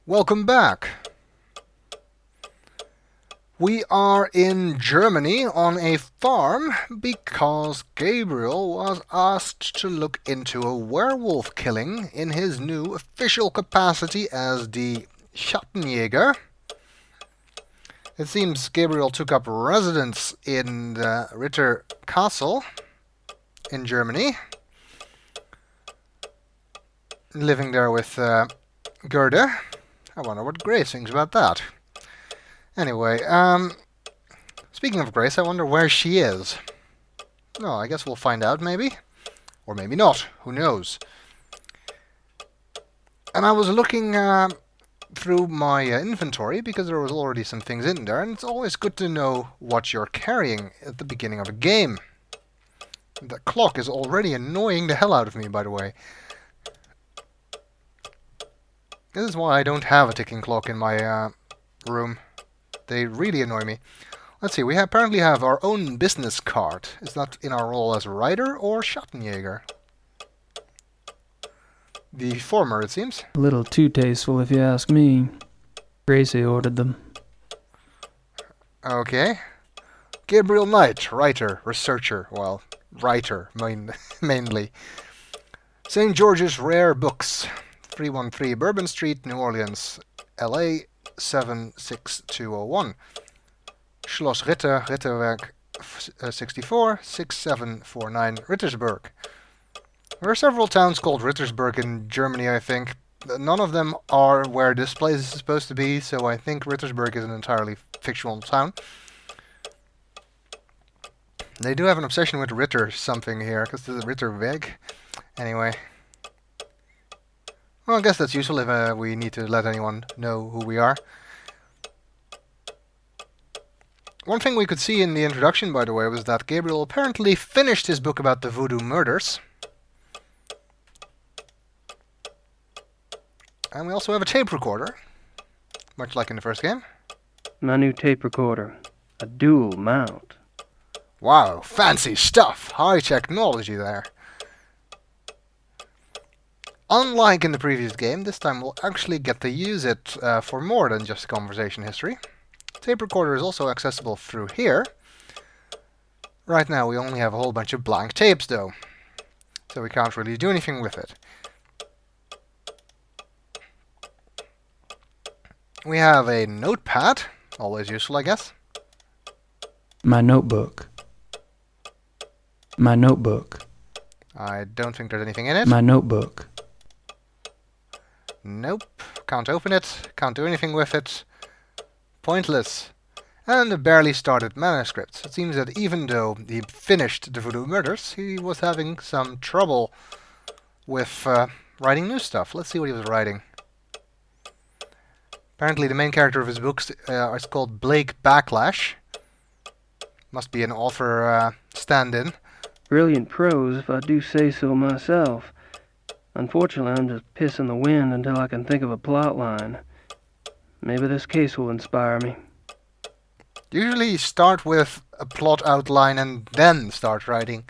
Welcome back. We are in Germany on a farm because Gabriel was asked to look into a werewolf killing in his new official capacity as the Schattenjäger. It seems Gabriel took up residence in the Ritter Castle in Germany, living there with Gerda. I wonder what Grace thinks about that. Anyway, speaking of Grace, I wonder where she is. No, I guess we'll find out, maybe. Or maybe not. Who knows? And I was looking through my inventory, because there was already some things in there, and it's always good to know what you're carrying at the beginning of a game. The clock is already annoying the hell out of me, by the way. This is why I don't have a ticking clock in my room. They really annoy me. Let's see, we apparently have our own business card. Is that in our role as Rider or Schattenjäger? The former, it seems. A little too tasteful, if you ask me. Gracie ordered them. Okay. Gabriel Knight, writer, researcher. Well, writer, mainly. St. George's Rare Books. 313 Bourbon Street, New Orleans, LA 76201. Schloss Ritter, Ritterwerk 64, 6749, Rittersburg. There are several towns called Rittersburg in Germany, I think. None of them are where this place is supposed to be, so I think Rittersburg is an entirely fictional town. They do have an obsession with Ritter something here, because there's a Ritterweg. Anyway. Well, I guess that's useful if we need to let anyone know who we are. One thing we could see in the introduction, by the way, was that Gabriel apparently finished his book about the voodoo murders. And we also have a tape recorder, much like in the first game. My new tape recorder. A dual mount. Wow, fancy stuff! High technology there. Unlike in the previous game, this time we'll actually get to use it for more than just conversation history. Tape recorder is also accessible through here. Right now we only have a whole bunch of blank tapes though, so we can't really do anything with it. We have a notepad, always useful I guess. My notebook. My notebook. I don't think there's anything in it. My notebook. Nope, can't open it, can't do anything with it. Pointless. And a barely started manuscript. It seems that even though he finished the voodoo murders, he was having some trouble with writing new stuff. Let's see what he was writing. Apparently the main character of his books is called Blake Backlash. Must be an author stand-in. Brilliant prose, if I do say so myself. Unfortunately, I'm just pissing the wind until I can think of a plot line. Maybe this case will inspire me. Usually start with a plot outline and then start writing.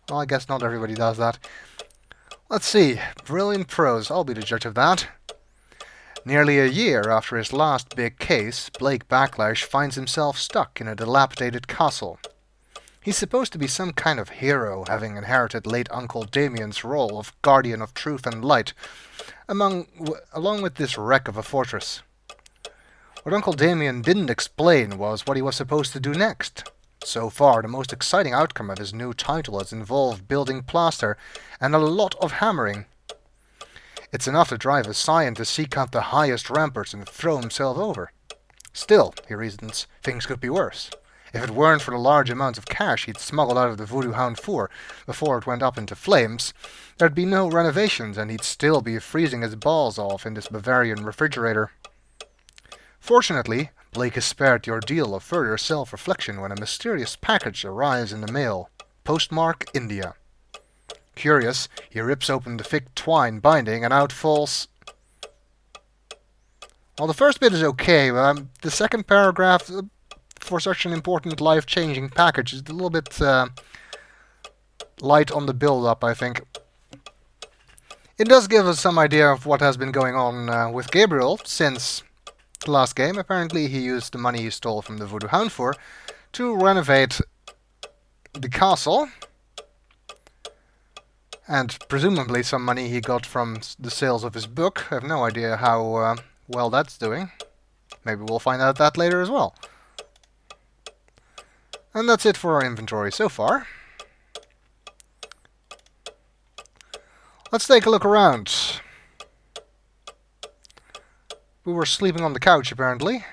Well, I guess not everybody does that. Let's see. Brilliant prose. I'll be the judge of that. Nearly a year after his last big case, Blake Backlash finds himself stuck in a dilapidated castle. He's supposed to be some kind of hero, having inherited late Uncle Damien's role of guardian of truth and light, along with this wreck of a fortress. What Uncle Damien didn't explain was what he was supposed to do next. So far, the most exciting outcome of his new title has involved building plaster and a lot of hammering. It's enough to drive a Scion to seek out the highest ramparts and throw himself over. Still, he reasons, things could be worse. If it weren't for the large amounts of cash he'd smuggled out of the Voodoo Hound 4 before it went up into flames, there'd be no renovations and he'd still be freezing his balls off in this Bavarian refrigerator. Fortunately, Blake is spared the ordeal of further self-reflection when a mysterious package arrives in the mail. Postmark, India. Curious, he rips open the thick twine binding and out falls... Well, the first bit is okay, but the second paragraph... for such an important life-changing package is a little bit light on the build-up, I think. It does give us some idea of what has been going on with Gabriel since the last game. Apparently he used the money he stole from the Voodoo Hound to renovate the castle, and presumably some money he got from the sales of his book. I have no idea how well that's doing. Maybe we'll find out that later as well. And that's it for our inventory so far. Let's take a look around. We were sleeping on the couch, apparently.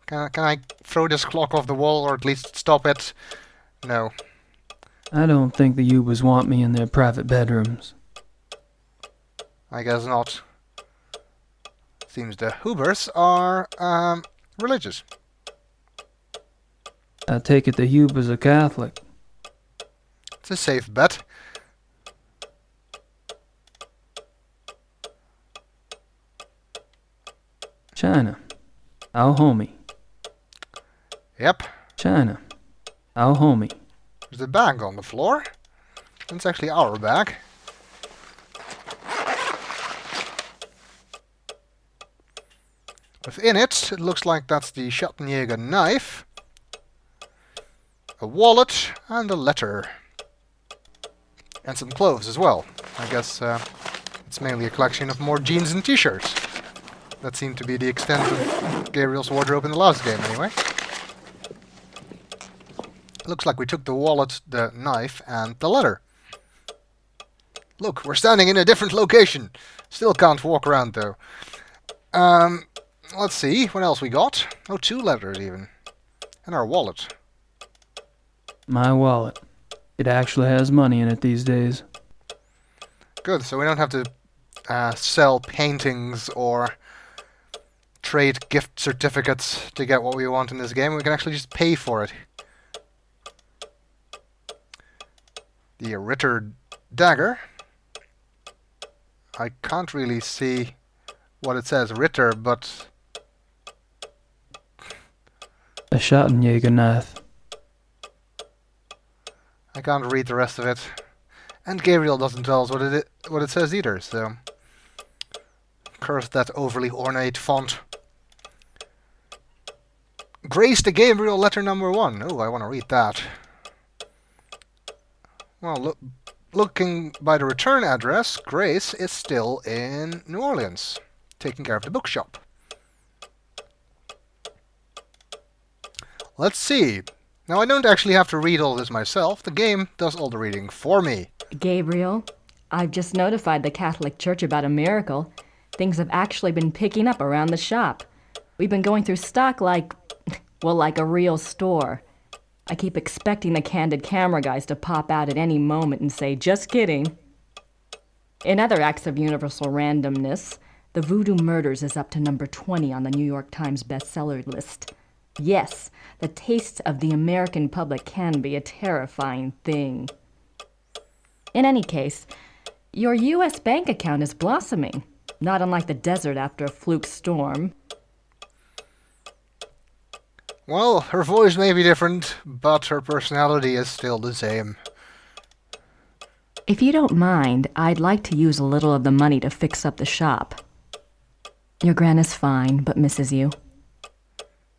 Can I throw this clock off the wall, or at least stop it? No. I don't think the Ubers want me in their private bedrooms. I guess not. Seems the Hoobers are, religious. I take it the Ubers are Catholic. It's a safe bet. China. Our homie. Yep. China. Our homie. There's a bag on the floor. It's actually our bag. Within it, it looks like that's the Schattenjäger knife, a wallet, and a letter. And some clothes as well. I guess it's mainly a collection of more jeans and t-shirts. That seemed to be the extent of Gabriel's wardrobe in the last game, anyway. Looks like we took the wallet, the knife, and the letter. Look, we're standing in a different location. Still can't walk around, though. Let's see, what else we got? Oh, 2 letters, even. And our wallet. My wallet. It actually has money in it these days. Good, so we don't have to sell paintings or trade gift certificates to get what we want in this game. We can actually just pay for it. The Ritter dagger. I can't really see what it says, Ritter, but... A Schattenjäger knife. I can't read the rest of it. And Gabriel doesn't tell us what it says either, so... Curse that overly ornate font. Grace to Gabriel, letter number 1. Oh, I want to read that. Well, looking by the return address, Grace is still in New Orleans, taking care of the bookshop. Let's see. Now, I don't actually have to read all this myself. The game does all the reading for me. Gabriel, I've just notified the Catholic Church about a miracle. Things have actually been picking up around the shop. We've been going through stock like a real store. I keep expecting the candid camera guys to pop out at any moment and say, just kidding. In other acts of universal randomness, the Voodoo Murders is up to number 20 on the New York Times bestseller list. Yes, the tastes of the American public can be a terrifying thing. In any case, your U.S. bank account is blossoming, not unlike the desert after a fluke storm. Well, her voice may be different, but her personality is still the same. If you don't mind, I'd like to use a little of the money to fix up the shop. Your Gran is fine, but misses you.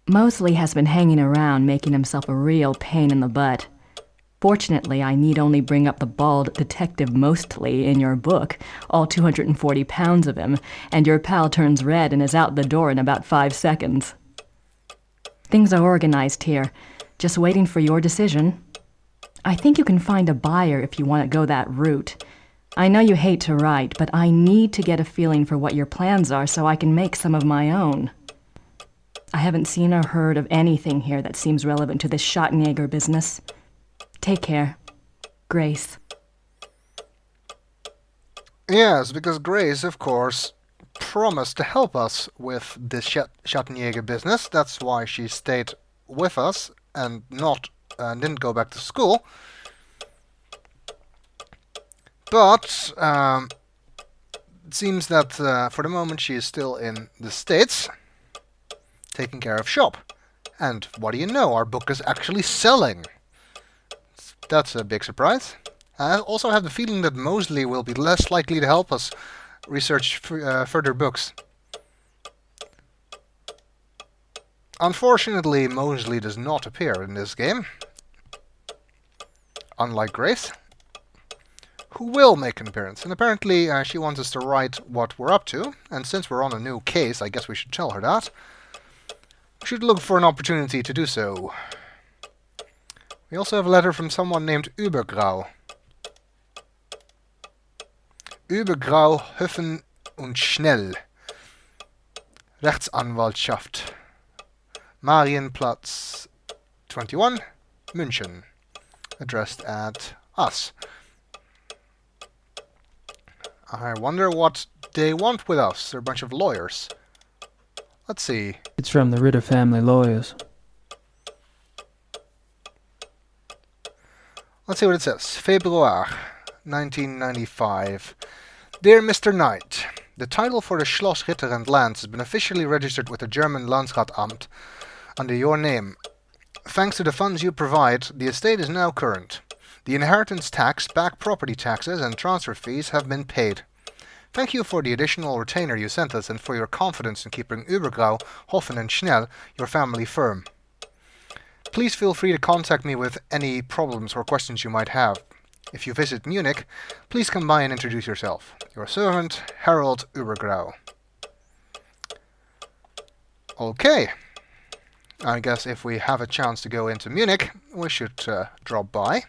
Mosley has been hanging around, making himself a real pain in the butt. Fortunately, I need only bring up the bald detective Mostly in your book, all 240 pounds of him, and your pal turns red and is out the door in about 5 seconds. Things are organized here, just waiting for your decision. I think you can find a buyer if you want to go that route. I know you hate to write, but I need to get a feeling for what your plans are so I can make some of my own. I haven't seen or heard of anything here that seems relevant to this Schattenjäger business. Take care. Grace. Yes, because Grace, of course, promised to help us with this Schattenjäger business. That's why she stayed with us and didn't go back to school. But it seems that for the moment she is still in the States, taking care of shop. And what do you know, our book is actually selling. That's a big surprise. I also have the feeling that Mosley will be less likely to help us research further books. Unfortunately, Mosley does not appear in this game, unlike Grace, who will make an appearance. And apparently she wants us to write what we're up to, and since we're on a new case, I guess we should tell her that. We should look for an opportunity to do so. We also have a letter from someone named Übergrau. Übergrau, Höffen und Schnell. Rechtsanwaltschaft. Marienplatz 21, München. Addressed at us. I wonder what they want with us. They're a bunch of lawyers. Let's see. It's from the Ritter family lawyers. Let's see what it says. February 1995. Dear Mr. Knight, the title for the Schloss Ritter and lands has been officially registered with the German Landsratamt under your name. Thanks to the funds you provide, the estate is now current. The inheritance tax, back property taxes, and transfer fees have been paid. Thank you for the additional retainer you sent us and for your confidence in keeping Übergrau, Hoffen and Schnell, your family firm. Please feel free to contact me with any problems or questions you might have. If you visit Munich, please come by and introduce yourself. Your servant, Harold Übergrau. Okay. I guess if we have a chance to go into Munich, we should drop by.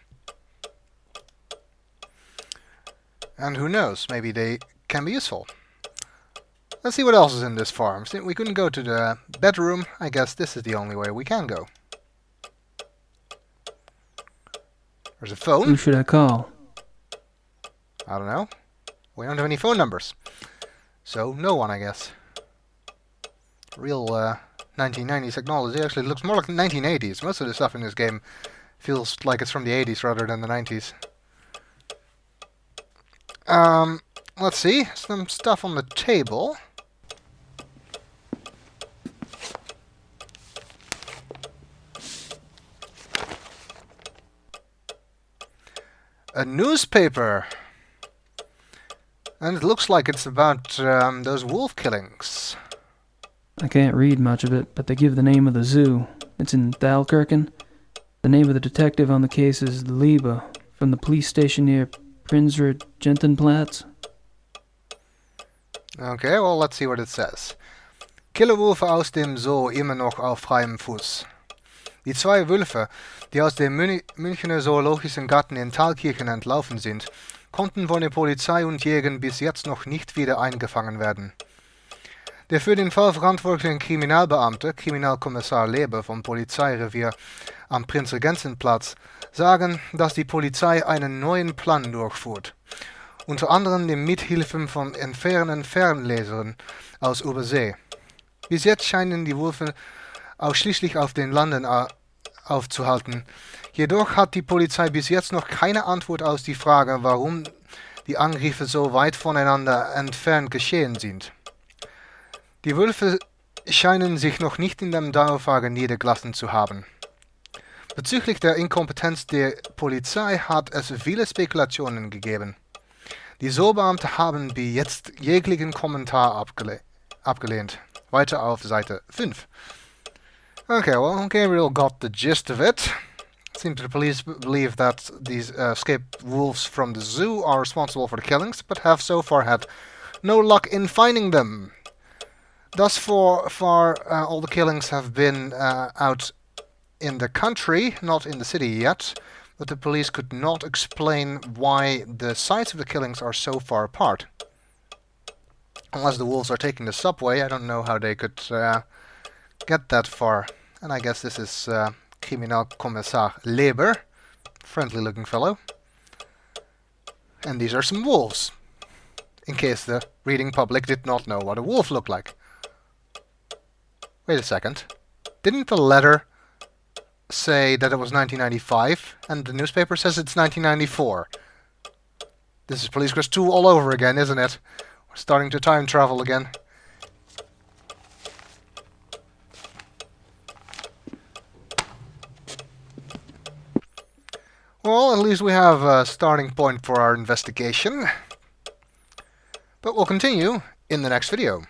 And who knows, maybe they can be useful. Let's see what else is in this farm. Since we couldn't go to the bedroom, I guess this is the only way we can go. There's a phone. Who should I call? I don't know. We don't have any phone numbers. So, no one, I guess. Real 1990s technology actually looks more like the 1980s. Most of the stuff in this game feels like it's from the 80s rather than the 90s. Let's see. Some stuff on the table. A newspaper. And it looks like it's about those wolf killings. I can't read much of it, but they give the name of the zoo. It's in Thalkirchen. The name of the detective on the case is Liebe, from the police station near Prinzred Gentenplatz. Okay, well, let's see what it says. Killerwölfe aus dem Zoo immer noch auf freiem Fuß. Die zwei Wölfe, die aus dem Münchner Zoologischen Garten in Thalkirchen entlaufen sind, konnten von der Polizei und Jägern bis jetzt noch nicht wieder eingefangen werden. Der für den Fall verantwortliche Kriminalbeamte, Kriminalkommissar Leber vom Polizeirevier am Prinzregentenplatz, sagen, dass die Polizei einen neuen Plan durchführt. Unter anderem die Mithilfe von entfernten Fernlesern aus Übersee. Bis jetzt scheinen die Wölfe ausschließlich auf den Landen aufzuhalten. Jedoch hat die Polizei bis jetzt noch keine Antwort auf die Frage, warum die Angriffe so weit voneinander entfernt geschehen sind. Die Wölfe scheinen sich noch nicht in der Dauerfrage niedergelassen zu haben. Bezüglich der Inkompetenz der Polizei hat es viele Spekulationen gegeben. Die Zollbeamte haben bis jetzt jeglichen Kommentar abgelehnt. Weiter auf Seite 5. Okay, well, Gabriel got the gist of it. It seems the police believe that these escaped wolves from the zoo are responsible for the killings, but have so far had no luck in finding them. Thus far, all the killings have been out in the country, not in the city yet, but the police could not explain why the sites of the killings are so far apart. Unless the wolves are taking the subway, I don't know how they could get that far. And I guess this is Kriminalkommissar Leber, friendly looking fellow. And these are some wolves, in case the reading public did not know what a wolf looked like. Wait a second. Didn't the letter say that it was 1995, and the newspaper says it's 1994? This is Police Quest 2 all over again, isn't it? We're starting to time travel again. Well, Well, at least we have a starting point for our investigation. But we'll continue in the next video.